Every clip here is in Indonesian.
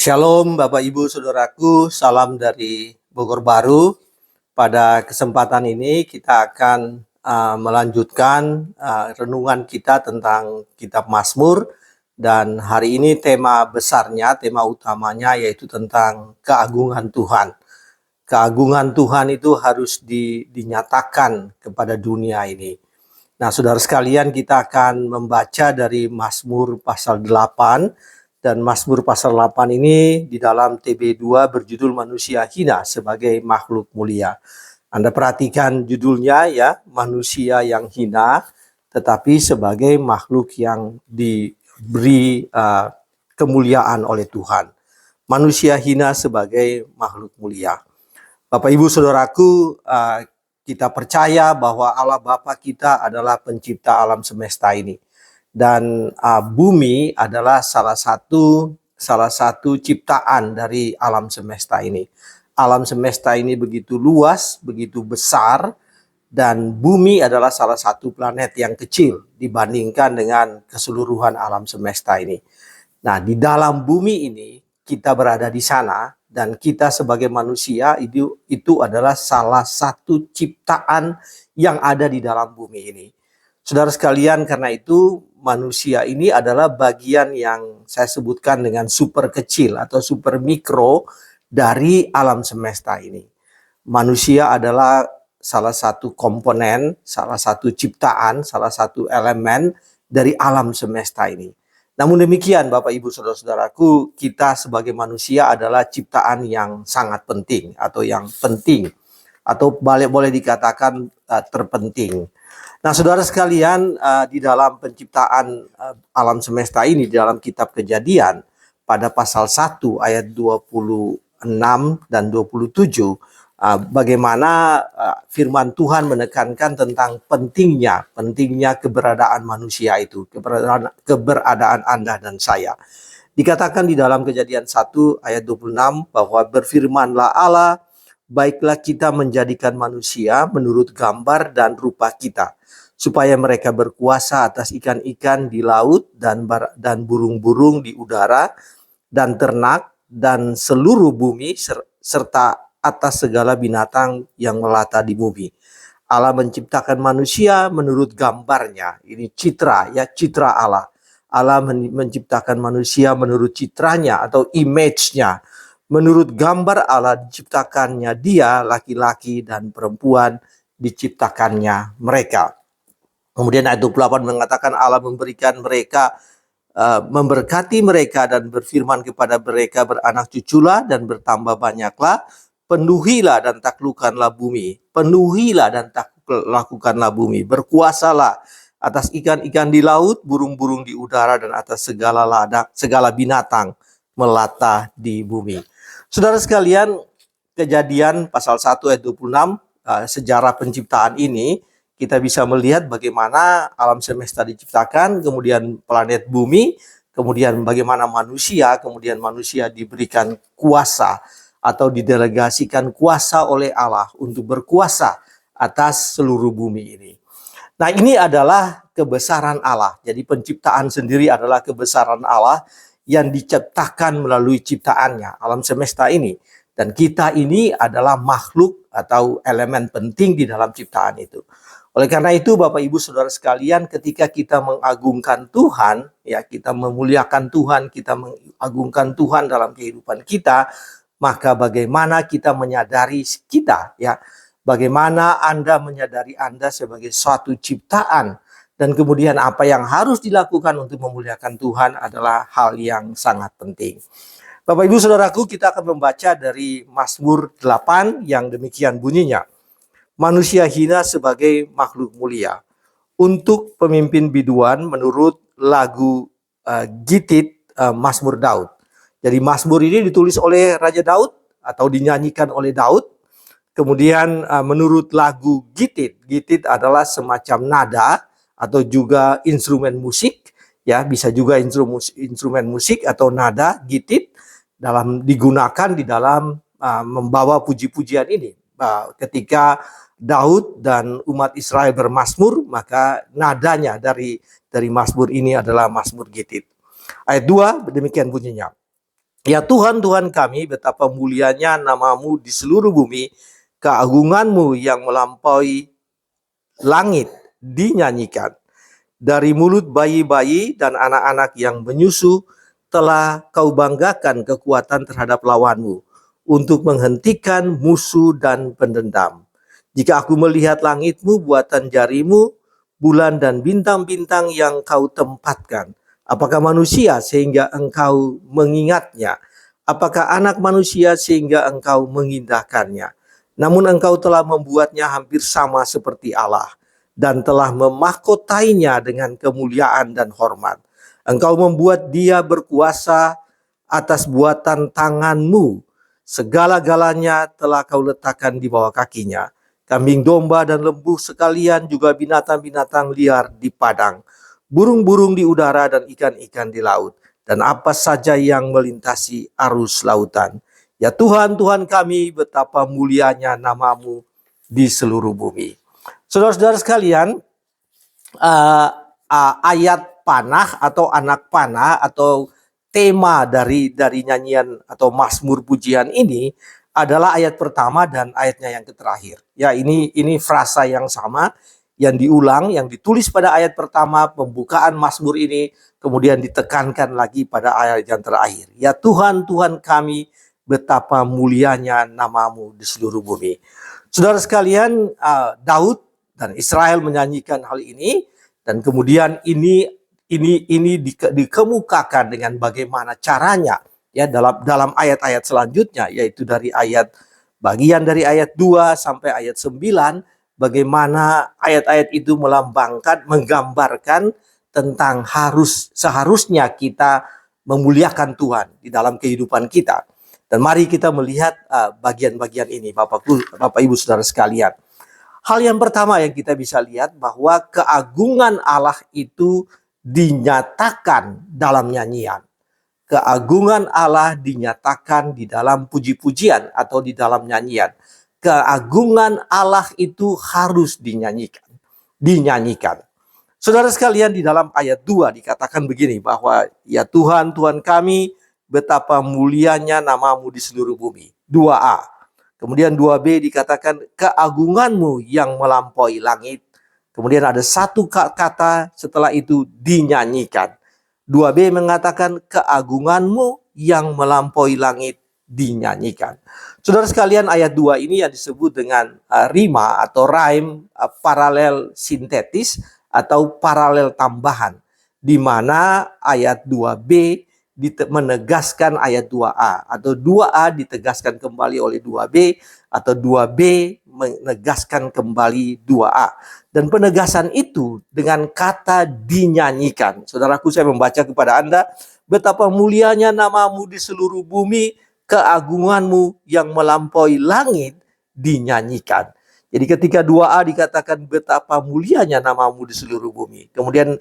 Shalom Bapak Ibu Saudaraku, salam dari Bogor Baru. Pada kesempatan ini kita akan melanjutkan renungan kita tentang kitab Mazmur. Dan hari ini tema besarnya, tema utamanya yaitu tentang keagungan Tuhan. Keagungan Tuhan itu harus dinyatakan kepada dunia ini. Nah, saudara sekalian, kita akan membaca dari Mazmur pasal 8. Dan Mazmur pasal 8 ini di dalam TB2 berjudul Manusia Hina sebagai Makhluk Mulia. Anda perhatikan judulnya ya, manusia yang hina tetapi sebagai makhluk yang diberi kemuliaan oleh Tuhan. Manusia hina sebagai makhluk mulia. Bapak Ibu Saudaraku, kita percaya bahwa Allah Bapa kita adalah pencipta alam semesta ini. Dan bumi adalah salah satu ciptaan dari alam semesta ini. Alam semesta ini begitu luas, begitu besar, dan bumi adalah salah satu planet yang kecil dibandingkan dengan keseluruhan alam semesta ini. Nah, di dalam bumi ini kita berada di sana, dan kita sebagai manusia itu adalah salah satu ciptaan yang ada di dalam bumi ini. Saudara sekalian, karena itu manusia ini adalah bagian yang saya sebutkan dengan super kecil atau super mikro dari alam semesta ini. Manusia adalah salah satu komponen, salah satu ciptaan, salah satu elemen dari alam semesta ini. Namun demikian Bapak Ibu Saudara-saudaraku, kita sebagai manusia adalah ciptaan yang sangat penting atau yang penting atau boleh dikatakan terpenting. Nah, saudara sekalian, di dalam penciptaan alam semesta ini, di dalam kitab Kejadian, pada pasal 1 ayat 26 dan 27, bagaimana firman Tuhan menekankan tentang pentingnya keberadaan manusia itu, keberadaan Anda dan saya. Dikatakan di dalam Kejadian 1 ayat 26 bahwa berfirmanlah Allah, baiklah kita menjadikan manusia menurut gambar dan rupa kita, supaya mereka berkuasa atas ikan-ikan di laut dan burung-burung di udara dan ternak dan seluruh bumi serta atas segala binatang yang melata di bumi. Allah menciptakan manusia menurut gambarnya. Ini citra Allah. Allah menciptakan manusia menurut citranya atau image-nya. Menurut gambar Allah diciptakannya dia, laki-laki dan perempuan diciptakannya mereka. Kemudian ayat 28 mengatakan Allah memberikan mereka, memberkati mereka dan berfirman kepada mereka, beranak cuculah dan bertambah banyaklah, penuhilah dan taklukkanlah bumi, berkuasalah atas ikan-ikan di laut, burung-burung di udara dan atas segala binatang melata di bumi. Saudara sekalian, Kejadian pasal 1 ayat 26, sejarah penciptaan ini, kita bisa melihat bagaimana alam semesta diciptakan, kemudian planet bumi, kemudian bagaimana kemudian manusia diberikan kuasa atau didelegasikan kuasa oleh Allah untuk berkuasa atas seluruh bumi ini. Nah, ini adalah kebesaran Allah. Jadi penciptaan sendiri adalah kebesaran Allah yang diciptakan melalui ciptaannya, alam semesta ini. Dan kita ini adalah makhluk atau elemen penting di dalam ciptaan itu. Oleh karena itu Bapak Ibu Saudara sekalian, ketika kita mengagungkan Tuhan, ya kita memuliakan Tuhan, kita mengagungkan Tuhan dalam kehidupan kita, maka bagaimana kita menyadari kita, ya, bagaimana Anda menyadari Anda sebagai suatu ciptaan, dan kemudian apa yang harus dilakukan untuk memuliakan Tuhan adalah hal yang sangat penting. Bapak Ibu Saudaraku, kita akan membaca dari Mazmur 8 yang demikian bunyinya. Manusia hina sebagai makhluk mulia. Untuk pemimpin biduan menurut lagu Gitit Mazmur Daud. Jadi Mazmur ini ditulis oleh Raja Daud atau dinyanyikan oleh Daud. Kemudian menurut lagu Gitit, Gitit adalah semacam nada atau juga instrumen musik, ya bisa juga instrumen musik atau nada Gitit digunakan di dalam membawa puji-pujian ini. Ketika Daud dan umat Israel bermazmur, maka nadanya dari mazmur ini adalah mazmur Gitit. Ayat 2 demikian bunyinya. Ya Tuhan, Tuhan kami, betapa mulianya nama-Mu di seluruh bumi, keagungan-Mu yang melampaui langit dinyanyikan. Dari mulut bayi-bayi dan anak-anak yang menyusu, telah Kau banggakan kekuatan terhadap lawanmu, untuk menghentikan musuh dan pendendam. Jika aku melihat langit-Mu, buatan jarimu, bulan dan bintang-bintang yang Kau tempatkan, apakah manusia sehingga Engkau mengingatnya? Apakah anak manusia sehingga Engkau mengindahkannya? Namun Engkau telah membuatnya hampir sama seperti Allah, dan telah memahkotainya dengan kemuliaan dan hormat. Engkau membuat dia berkuasa atas buatan tangan-Mu. Segala-galanya telah Kau letakkan di bawah kakinya. Kambing domba dan lembu sekalian, juga binatang-binatang liar di padang, burung-burung di udara dan ikan-ikan di laut, dan apa saja yang melintasi arus lautan. Ya Tuhan, Tuhan kami, betapa mulianya nama-Mu di seluruh bumi. Saudara-saudara sekalian, ayat panah atau anak panah atau tema dari nyanyian atau mazmur pujian ini adalah ayat pertama dan ayatnya yang terakhir. Ya, ini frasa yang sama yang diulang, yang ditulis pada ayat pertama pembukaan mazmur ini, kemudian ditekankan lagi pada ayat yang terakhir. Ya Tuhan, Tuhan kami, betapa mulianya nama-Mu di seluruh bumi. Saudara sekalian, Daud dan Israel menyanyikan hal ini, dan kemudian ini dikemukakan dengan bagaimana caranya, ya, dalam ayat-ayat selanjutnya, yaitu dari bagian dari ayat 2 sampai ayat 9, bagaimana ayat-ayat itu menggambarkan tentang seharusnya kita memuliakan Tuhan di dalam kehidupan kita. Dan mari kita melihat bagian-bagian ini, Bapak Ibu Saudara sekalian. Hal yang pertama yang kita bisa lihat bahwa keagungan Allah itu dinyatakan dalam nyanyian. Keagungan Allah dinyatakan di dalam puji-pujian atau di dalam nyanyian. Keagungan Allah itu harus dinyanyikan. Saudara sekalian, di dalam ayat 2 dikatakan begini, bahwa ya Tuhan, Tuhan kami, betapa mulianya nama-Mu di seluruh bumi. 2a. Kemudian 2b dikatakan keagungan-Mu yang melampaui langit. Kemudian ada satu kata setelah itu, dinyanyikan. 2b mengatakan keagungan-Mu yang melampaui langit dinyanyikan. Saudara sekalian, ayat 2 ini yang disebut dengan rima atau rhyme, paralel sintetis atau paralel tambahan, di mana ayat 2b menegaskan ayat 2a, atau 2a ditegaskan kembali oleh 2b, atau 2b menegaskan kembali 2a. Dan penegasan itu dengan kata dinyanyikan. Saudaraku, saya membaca kepada Anda, betapa mulianya nama-Mu di seluruh bumi, keagungan-Mu yang melampaui langit dinyanyikan. Jadi ketika 2a dikatakan betapa mulianya nama-Mu di seluruh bumi, kemudian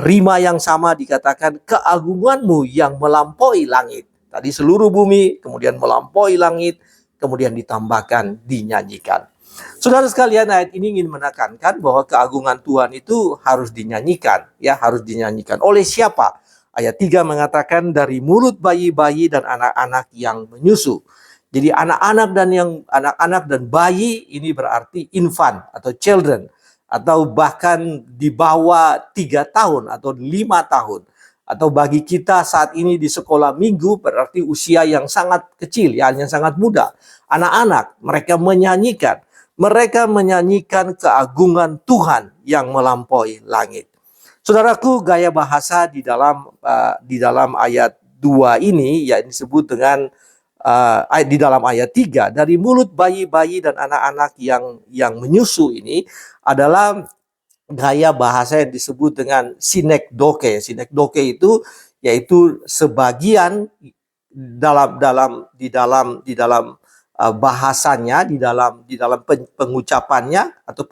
rima yang sama dikatakan keagungan-Mu yang melampaui langit. Tadi seluruh bumi, kemudian melampaui langit, kemudian ditambahkan dinyanyikan. Saudara sekalian, ayat ini ingin menekankan bahwa keagungan Tuhan itu harus dinyanyikan, ya, harus dinyanyikan. Oleh siapa? Ayat 3 mengatakan dari mulut bayi-bayi dan anak-anak yang menyusu. Jadi anak-anak dan bayi ini berarti infant atau children, atau bahkan di bawah 3 tahun atau 5 tahun. Atau bagi kita saat ini di sekolah minggu berarti usia yang sangat kecil, ya, yang sangat muda. Anak-anak, mereka menyanyikan keagungan Tuhan yang melampaui langit. Saudaraku, gaya bahasa di dalam ayat 2 ini, ya, disebut dengan di dalam ayat 3, dari mulut bayi-bayi dan anak-anak yang menyusu ini adalah gaya bahasa yang disebut dengan sinekdoke. Sinekdoke itu yaitu sebagian di dalam bahasanya, di dalam pengucapannya atau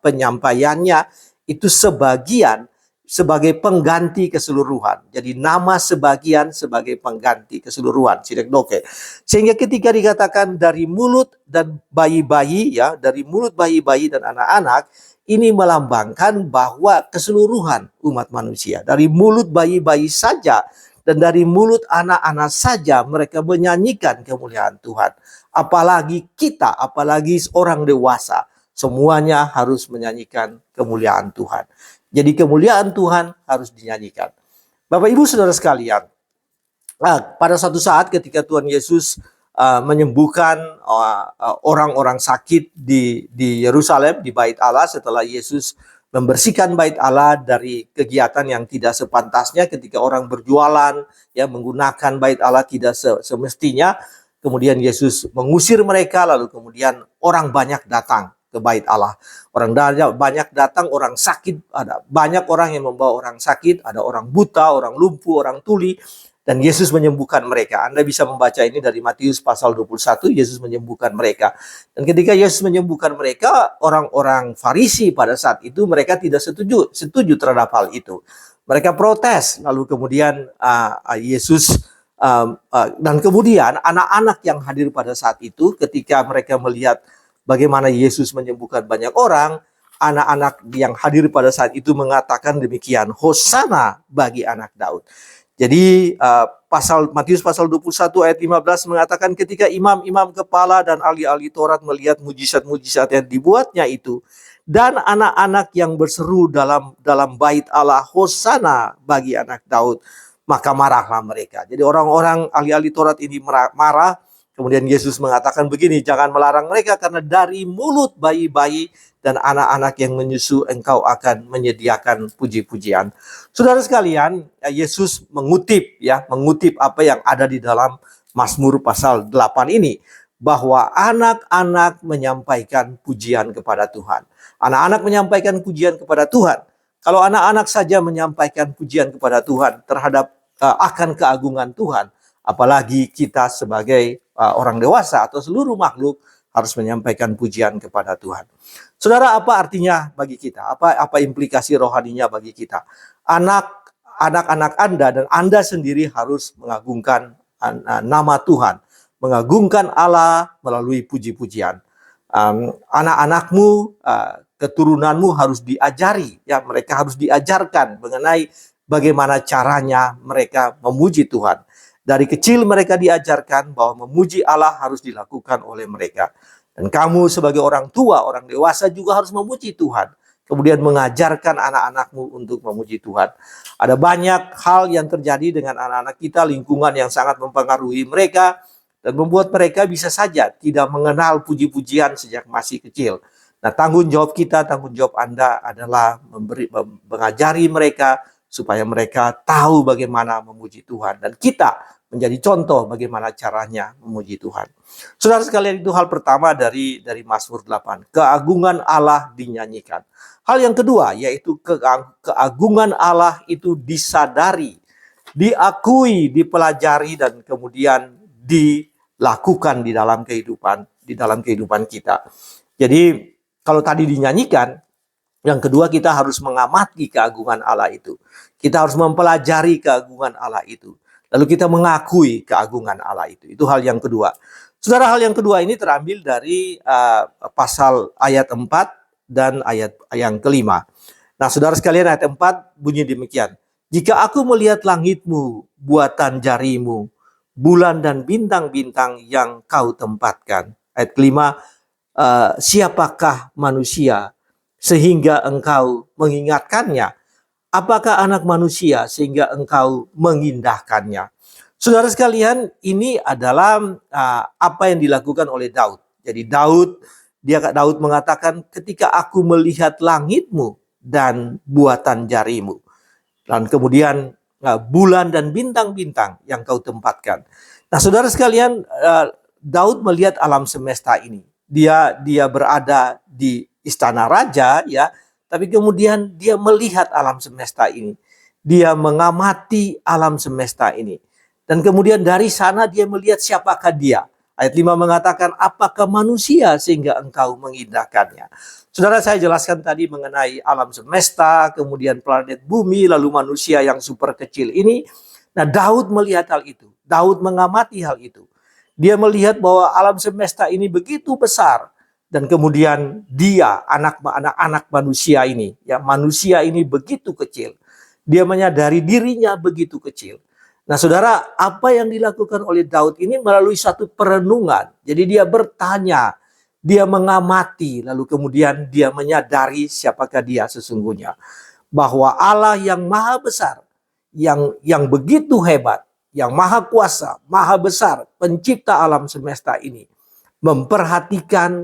penyampaiannya itu sebagian sebagai pengganti keseluruhan. Jadi nama sebagian sebagai pengganti keseluruhan, sinekdoke. Sehingga ketika dikatakan dari mulut dan bayi-bayi, ya, dari mulut bayi-bayi dan anak-anak, ini melambangkan bahwa keseluruhan umat manusia, dari mulut bayi-bayi saja dan dari mulut anak-anak saja mereka menyanyikan kemuliaan Tuhan. Apalagi kita, apalagi orang dewasa, semuanya harus menyanyikan kemuliaan Tuhan. Jadi kemuliaan Tuhan harus dinyanyikan. Bapak Ibu Saudara sekalian, pada suatu saat ketika Tuhan Yesus menyembuhkan orang-orang sakit di Yerusalem, di Bait Allah, setelah Yesus membersihkan Bait Allah dari kegiatan yang tidak sepantasnya ketika orang berjualan, ya, menggunakan Bait Allah tidak semestinya. Kemudian Yesus mengusir mereka, lalu kemudian orang banyak datang ke Bait Allah. Orang banyak datang, orang sakit, ada banyak orang yang membawa orang sakit, ada orang buta, orang lumpuh, orang tuli, dan Yesus menyembuhkan mereka. Anda bisa membaca ini dari Matius pasal 21, Yesus menyembuhkan mereka. Dan ketika Yesus menyembuhkan mereka, orang-orang Farisi pada saat itu mereka tidak setuju terhadap hal itu. Mereka protes, lalu kemudian Yesus dan kemudian anak-anak yang hadir pada saat itu ketika mereka melihat bagaimana Yesus menyembuhkan banyak orang, anak-anak yang hadir pada saat itu mengatakan demikian, Hosana bagi anak Daud. Jadi Matius pasal 21 ayat 15 mengatakan ketika imam-imam kepala dan ahli-ahli Taurat melihat mujizat-mujizat yang dibuatnya itu, dan anak-anak yang berseru dalam bait Allah, Hosana bagi anak Daud, maka marahlah mereka. Jadi orang-orang ahli-ahli Taurat ini marah. Kemudian Yesus mengatakan begini, jangan melarang mereka karena dari mulut bayi-bayi dan anak-anak yang menyusu engkau akan menyediakan puji-pujian. Saudara sekalian, Yesus mengutip apa yang ada di dalam Mazmur pasal 8 ini, bahwa anak-anak menyampaikan pujian kepada Tuhan. Anak-anak menyampaikan pujian kepada Tuhan. Kalau anak-anak saja menyampaikan pujian kepada Tuhan terhadap akan keagungan Tuhan, apalagi kita sebagai orang dewasa atau seluruh makhluk harus menyampaikan pujian kepada Tuhan. Saudara, apa artinya bagi kita? Apa implikasi rohaninya bagi kita? Anak-anak Anda dan Anda sendiri harus mengagungkan nama Tuhan, mengagungkan Allah melalui puji-pujian. Anak-anakmu, keturunanmu harus diajari, ya, mereka harus diajarkan mengenai bagaimana caranya mereka memuji Tuhan. Dari kecil mereka diajarkan bahwa memuji Allah harus dilakukan oleh mereka. Dan kamu sebagai orang tua, orang dewasa juga harus memuji Tuhan. Kemudian mengajarkan anak-anakmu untuk memuji Tuhan. Ada banyak hal yang terjadi dengan anak-anak kita, lingkungan yang sangat mempengaruhi mereka, dan membuat mereka bisa saja tidak mengenal puji-pujian sejak masih kecil. Nah, tanggung jawab kita, tanggung jawab Anda adalah mengajari mereka supaya mereka tahu bagaimana memuji Tuhan. Dan kita menjadi contoh bagaimana caranya memuji Tuhan. Saudara sekalian, itu hal pertama dari Mazmur 8. Keagungan Allah dinyanyikan. Hal yang kedua yaitu keagungan Allah itu disadari, diakui, dipelajari, dan kemudian dilakukan di dalam kehidupan kita. Jadi kalau tadi dinyanyikan, yang kedua kita harus mengamati keagungan Allah itu. Kita harus mempelajari keagungan Allah itu. Lalu kita mengakui keagungan Allah itu. Itu hal yang kedua. Saudara, hal yang kedua ini terambil dari pasal ayat 4 dan ayat yang kelima. Nah, saudara sekalian, ayat 4 bunyi demikian. Jika aku melihat langitmu, buatan jarimu, bulan dan bintang-bintang yang kau tempatkan. Ayat kelima, siapakah manusia sehingga engkau mengingatkannya? Apakah anak manusia sehingga engkau mengindahkannya? Saudara sekalian, ini adalah apa yang dilakukan oleh Daud. Jadi Daud mengatakan, ketika aku melihat langitmu dan buatan jarimu, dan kemudian bulan dan bintang-bintang yang kau tempatkan. Nah, saudara sekalian, Daud melihat alam semesta ini. Dia berada di istana raja, ya. Tapi kemudian dia melihat alam semesta ini. Dia mengamati alam semesta ini. Dan kemudian dari sana dia melihat siapakah dia. Ayat 5 mengatakan, apakah manusia sehingga engkau mengindahkannya. Saudara, saya jelaskan tadi mengenai alam semesta, kemudian planet bumi, lalu manusia yang super kecil ini. Nah, Daud melihat hal itu. Daud mengamati hal itu. Dia melihat bahwa alam semesta ini begitu besar. Dan kemudian dia, anak-anak manusia ini, ya, manusia ini begitu kecil. Dia menyadari dirinya begitu kecil. Nah, saudara, apa yang dilakukan oleh Daud ini melalui satu perenungan. Jadi dia bertanya, dia mengamati, lalu kemudian dia menyadari siapakah dia sesungguhnya. Bahwa Allah yang maha besar, yang begitu hebat, yang maha kuasa, maha besar, pencipta alam semesta ini, memperhatikan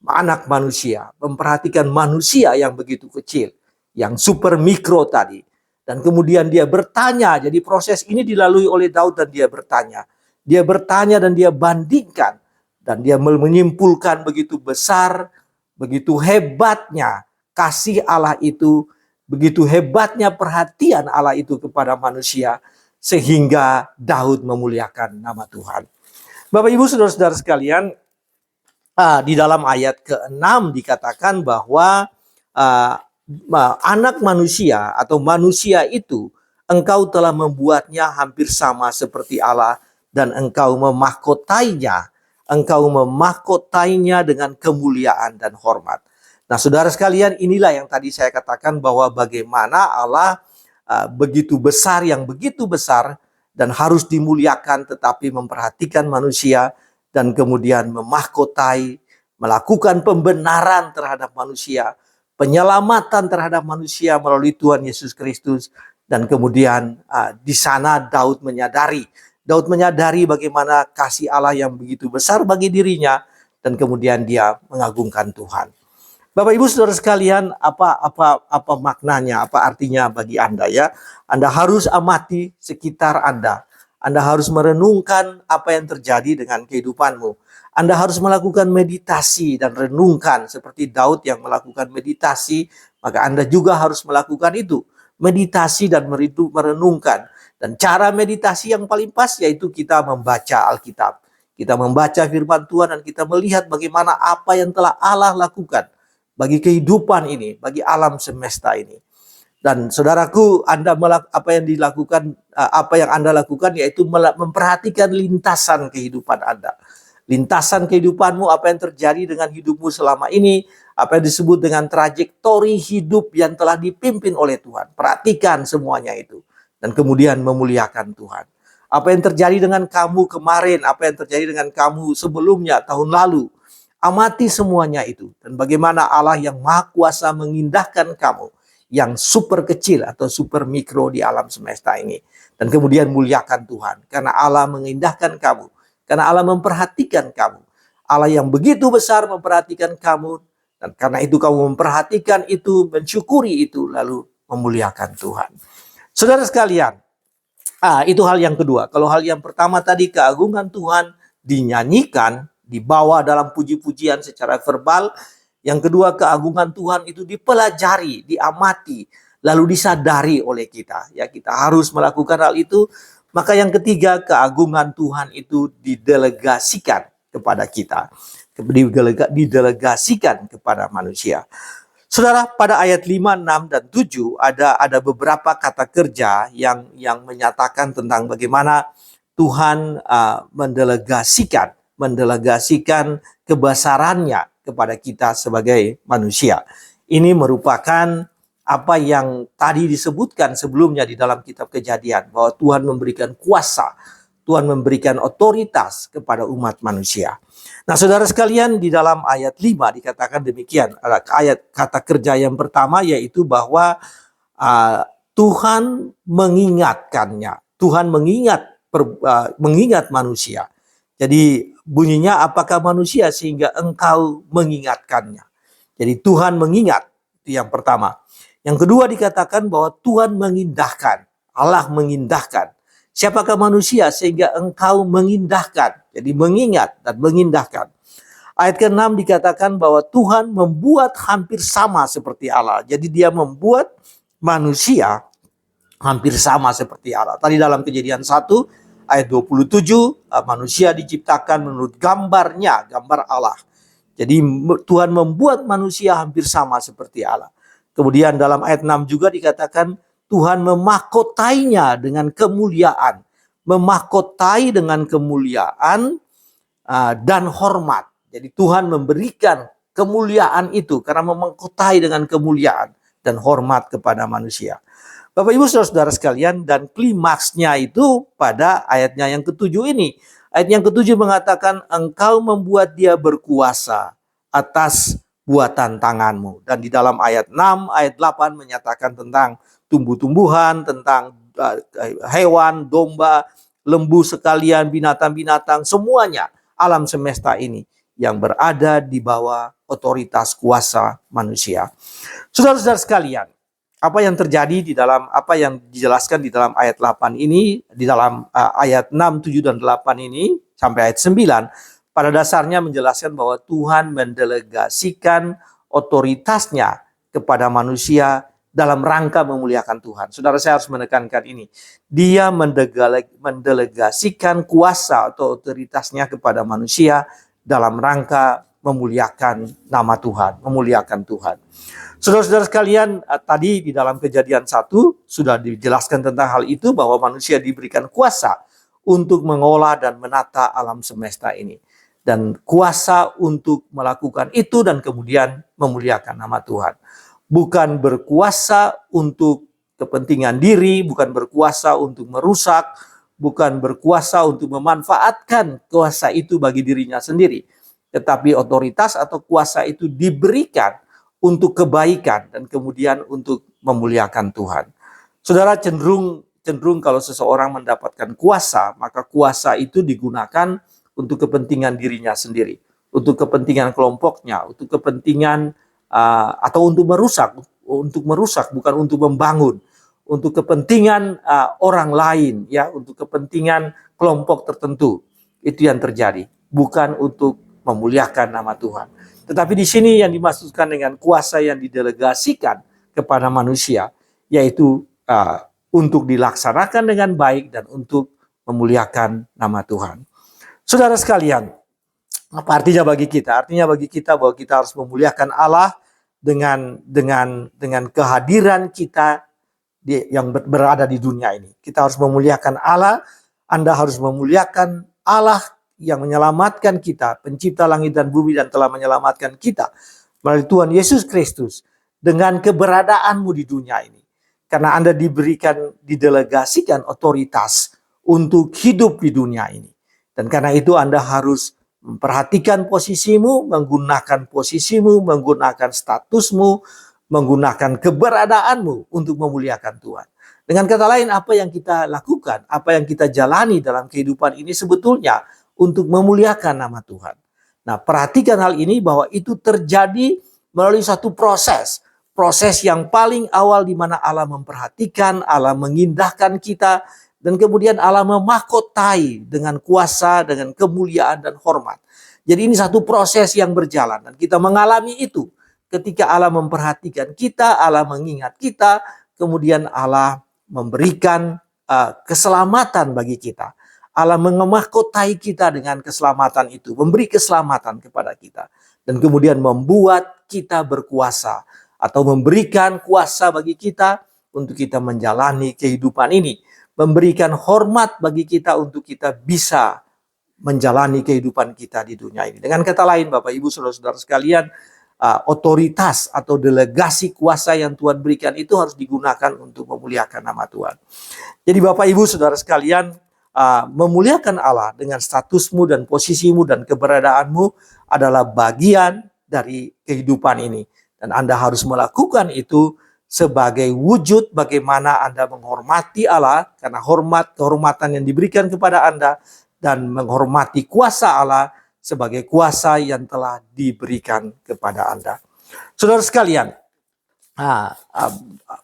anak manusia, memperhatikan manusia yang begitu kecil, yang super mikro tadi. Dan kemudian dia bertanya, jadi proses ini dilalui oleh Daud dan dia bertanya. Dia bertanya dan dia bandingkan. Dan dia menyimpulkan begitu besar, begitu hebatnya kasih Allah itu, begitu hebatnya perhatian Allah itu kepada manusia, sehingga Daud memuliakan nama Tuhan. Bapak Ibu Saudara-saudara sekalian, di dalam ayat ke-6 dikatakan bahwa anak manusia atau manusia itu engkau telah membuatnya hampir sama seperti Allah dan engkau memahkotainya dengan kemuliaan dan hormat. Nah, saudara sekalian, inilah yang tadi saya katakan bahwa bagaimana Allah begitu besar, yang begitu besar dan harus dimuliakan, tetapi memperhatikan manusia dan kemudian memahkotai, melakukan pembenaran terhadap manusia, penyelamatan terhadap manusia melalui Tuhan Yesus Kristus. Dan kemudian di sana Daud menyadari bagaimana kasih Allah yang begitu besar bagi dirinya, dan kemudian dia mengagungkan Tuhan. Bapak Ibu Saudara sekalian, apa maknanya, apa artinya bagi Anda ya? Anda harus amati sekitar Anda. Anda harus merenungkan apa yang terjadi dengan kehidupanmu. Anda harus melakukan meditasi dan renungkan seperti Daud yang melakukan meditasi, maka Anda juga harus melakukan itu. Meditasi dan merenungkan. Dan cara meditasi yang paling pas yaitu kita membaca Alkitab. Kita membaca firman Tuhan dan kita melihat bagaimana apa yang telah Allah lakukan bagi kehidupan ini, bagi alam semesta ini. Dan saudaraku, apa yang Anda lakukan yaitu memperhatikan lintasan kehidupan Anda. Lintasan kehidupanmu, apa yang terjadi dengan hidupmu selama ini, apa yang disebut dengan trajektori hidup yang telah dipimpin oleh Tuhan. Perhatikan semuanya itu. Dan kemudian memuliakan Tuhan. Apa yang terjadi dengan kamu kemarin, apa yang terjadi dengan kamu sebelumnya, tahun lalu. Amati semuanya itu. Dan bagaimana Allah yang maha kuasa mengindahkan kamu yang super kecil atau super mikro di alam semesta ini. Dan kemudian muliakan Tuhan. Karena Allah mengindahkan kamu. Karena Allah memperhatikan kamu. Allah yang begitu besar memperhatikan kamu. Dan karena itu kamu memperhatikan itu, mensyukuri itu, lalu memuliakan Tuhan. Saudara sekalian, itu hal yang kedua. Kalau hal yang pertama tadi, keagungan Tuhan dinyanyikan, dibawa dalam puji-pujian secara verbal. Yang kedua, keagungan Tuhan itu dipelajari, diamati, lalu disadari oleh kita. Ya, kita harus melakukan hal itu. Maka yang ketiga, keagungan Tuhan itu didelegasikan kepada kita. Didelegasikan kepada manusia. Saudara, pada ayat 5, 6, dan 7 ada beberapa kata kerja yang menyatakan tentang bagaimana Tuhan mendelegasikan kebesarannya kepada kita sebagai manusia. Ini merupakan apa yang tadi disebutkan sebelumnya di dalam kitab Kejadian, bahwa Tuhan memberikan kuasa, Tuhan memberikan otoritas kepada umat manusia. Nah, saudara sekalian, di dalam ayat 5 dikatakan demikian. Ayat kata kerja yang pertama yaitu bahwa Tuhan mengingatkannya. Tuhan mengingat manusia. Jadi bunyinya, apakah manusia sehingga engkau mengingatkannya. Jadi Tuhan mengingat, itu yang pertama. Yang kedua dikatakan bahwa Tuhan mengindahkan. Allah mengindahkan. Siapakah manusia sehingga engkau mengindahkan. Jadi mengingat dan mengindahkan. Ayat ke-6 dikatakan bahwa Tuhan membuat hampir sama seperti Allah. Jadi dia membuat manusia hampir sama seperti Allah. Tadi dalam Kejadian 1 ayat 27, manusia diciptakan menurut gambarnya, gambar Allah. Jadi Tuhan membuat manusia hampir sama seperti Allah. Kemudian dalam ayat 6 juga dikatakan Tuhan memahkotainya dengan kemuliaan. Memahkotai dengan kemuliaan dan hormat. Jadi Tuhan memberikan kemuliaan itu karena memahkotai dengan kemuliaan dan hormat kepada manusia. Bapak Ibu saudara-saudara sekalian, dan klimaksnya itu pada ayatnya yang ketujuh ini. Ayat yang ketujuh mengatakan, engkau membuat dia berkuasa atas buatan tanganmu. Dan di dalam ayat 6, ayat 8 menyatakan tentang tumbuh-tumbuhan, tentang hewan, domba, lembu sekalian, binatang-binatang, semuanya alam semesta ini yang berada di bawah otoritas kuasa manusia. Saudara-saudara sekalian, apa yang terjadi di dalam apa yang dijelaskan di dalam ayat 8 ini, di dalam ayat 6, 7, dan 8 ini, sampai ayat 9, pada dasarnya menjelaskan bahwa Tuhan mendelegasikan otoritasnya kepada manusia dalam rangka memuliakan Tuhan. Saudara, saya harus menekankan ini. Dia mendelegasikan kuasa atau otoritasnya kepada manusia dalam rangka memuliakan nama Tuhan, memuliakan Tuhan. Saudara-saudara sekalian, tadi di dalam Kejadian 1 sudah dijelaskan tentang hal itu, bahwa manusia diberikan kuasa untuk mengolah dan menata alam semesta ini. Dan kuasa untuk melakukan itu dan kemudian memuliakan nama Tuhan. Bukan berkuasa untuk kepentingan diri, bukan berkuasa untuk merusak, bukan berkuasa untuk memanfaatkan kuasa itu bagi dirinya sendiri. Tetapi otoritas atau kuasa itu diberikan untuk kebaikan dan kemudian untuk memuliakan Tuhan. Saudara, cenderung kalau seseorang mendapatkan kuasa, maka kuasa itu digunakan untuk kepentingan dirinya sendiri, untuk kepentingan kelompoknya, untuk kepentingan atau untuk merusak, bukan untuk membangun, untuk kepentingan orang lain, ya, untuk kepentingan kelompok tertentu. Itu yang terjadi, bukan untuk memuliakan nama Tuhan. Tetapi di sini yang dimaksudkan dengan kuasa yang didelegasikan kepada manusia, yaitu untuk dilaksanakan dengan baik dan untuk memuliakan nama Tuhan. Saudara sekalian, apa artinya bagi kita? Artinya bagi kita bahwa kita harus memuliakan Allah dengan kehadiran kita yang berada di dunia ini. Kita harus memuliakan Allah. Anda harus memuliakan Allah yang menyelamatkan kita, pencipta langit dan bumi, dan telah menyelamatkan kita melalui Tuhan Yesus Kristus dengan keberadaanmu di dunia ini. Karena Anda didelegasikan otoritas untuk hidup di dunia ini. Dan karena itu Anda harus memperhatikan posisimu, menggunakan statusmu, menggunakan keberadaanmu untuk memuliakan Tuhan. Dengan kata lain, apa yang kita lakukan, apa yang kita jalani dalam kehidupan ini sebetulnya untuk memuliakan nama Tuhan. Nah, perhatikan hal ini, bahwa itu terjadi melalui satu proses yang paling awal di mana Allah memperhatikan, Allah mengindahkan kita, dan kemudian Allah memahkotai dengan kuasa, dengan kemuliaan dan hormat. Jadi ini satu proses yang berjalan, dan kita mengalami itu ketika Allah memperhatikan kita, Allah mengingat kita, kemudian Allah memberikan keselamatan bagi kita. Allah memahkotai kita dengan keselamatan itu, memberi keselamatan kepada kita, dan kemudian membuat kita berkuasa atau memberikan kuasa bagi kita untuk kita menjalani kehidupan ini, memberikan hormat bagi kita untuk kita bisa menjalani kehidupan kita di dunia ini. Dengan kata lain, Bapak Ibu saudara-saudara sekalian, otoritas atau delegasi kuasa yang Tuhan berikan itu harus digunakan untuk memuliakan nama Tuhan. Jadi Bapak Ibu saudara sekalian, memuliakan Allah dengan statusmu dan posisimu dan keberadaanmu adalah bagian dari kehidupan ini. Dan Anda harus melakukan itu sebagai wujud bagaimana Anda menghormati Allah, karena kehormatan yang diberikan kepada Anda, dan menghormati kuasa Allah sebagai kuasa yang telah diberikan kepada Anda. Saudara sekalian,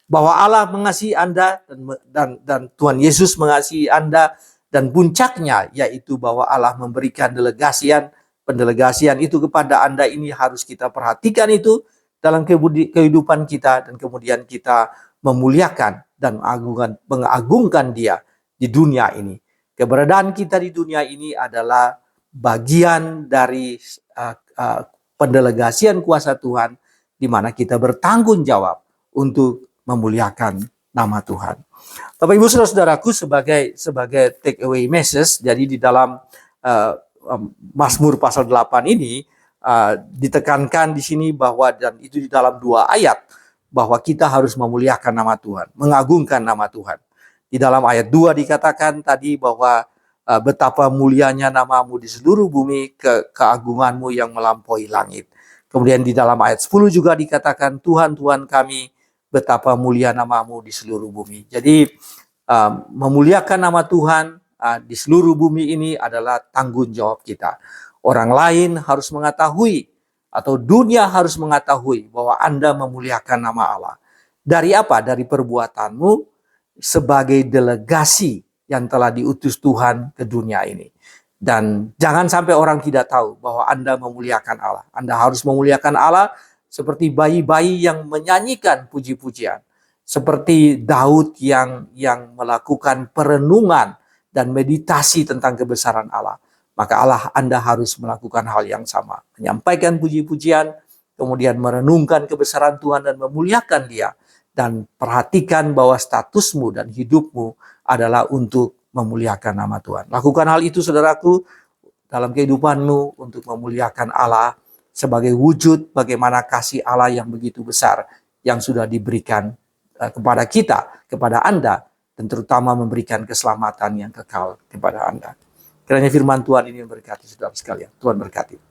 bahwa Allah mengasihi Anda dan Tuhan Yesus mengasihi Anda, dan puncaknya yaitu bahwa Allah memberikan pendelegasian itu kepada Anda. Ini harus kita perhatikan itu dalam kehidupan kita, dan kemudian kita memuliakan dan mengagungkan Dia di dunia ini. Keberadaan kita di dunia ini adalah bagian dari pendelegasian kuasa Tuhan, di mana kita bertanggung jawab untuk memuliakan nama Tuhan. Bapak Ibu saudara-saudaraku, sebagai take away message, jadi di dalam Mazmur pasal 8 ini ditekankan di sini bahwa, dan itu di dalam 2 ayat, bahwa kita harus memuliakan nama Tuhan, mengagungkan nama Tuhan. Di dalam ayat 2 dikatakan tadi bahwa betapa mulianya namamu di seluruh bumi, keagunganmu yang melampaui langit. Kemudian di dalam ayat 10 juga dikatakan, Tuhan, Tuhan kami, betapa mulia namamu di seluruh bumi. Jadi memuliakan nama Tuhan di seluruh bumi ini adalah tanggung jawab kita. Orang lain harus mengetahui, atau dunia harus mengetahui bahwa Anda memuliakan nama Allah. Dari apa? Dari perbuatanmu sebagai delegasi yang telah diutus Tuhan ke dunia ini. Dan jangan sampai orang tidak tahu bahwa Anda memuliakan Allah. Anda harus memuliakan Allah seperti bayi-bayi yang menyanyikan puji-pujian. Seperti Daud yang melakukan perenungan dan meditasi tentang kebesaran Allah. Maka Anda harus melakukan hal yang sama. Menyampaikan puji-pujian, kemudian merenungkan kebesaran Tuhan dan memuliakan Dia. Dan perhatikan bahwa statusmu dan hidupmu adalah untuk memuliakan nama Tuhan. Lakukan hal itu, saudaraku, dalam kehidupanmu untuk memuliakan Allah sebagai wujud bagaimana kasih Allah yang begitu besar yang sudah diberikan kepada kita, kepada Anda, dan terutama memberikan keselamatan yang kekal kepada Anda. Kiranya firman Tuhan ini memberkati saudara sekalian. Tuhan berkati.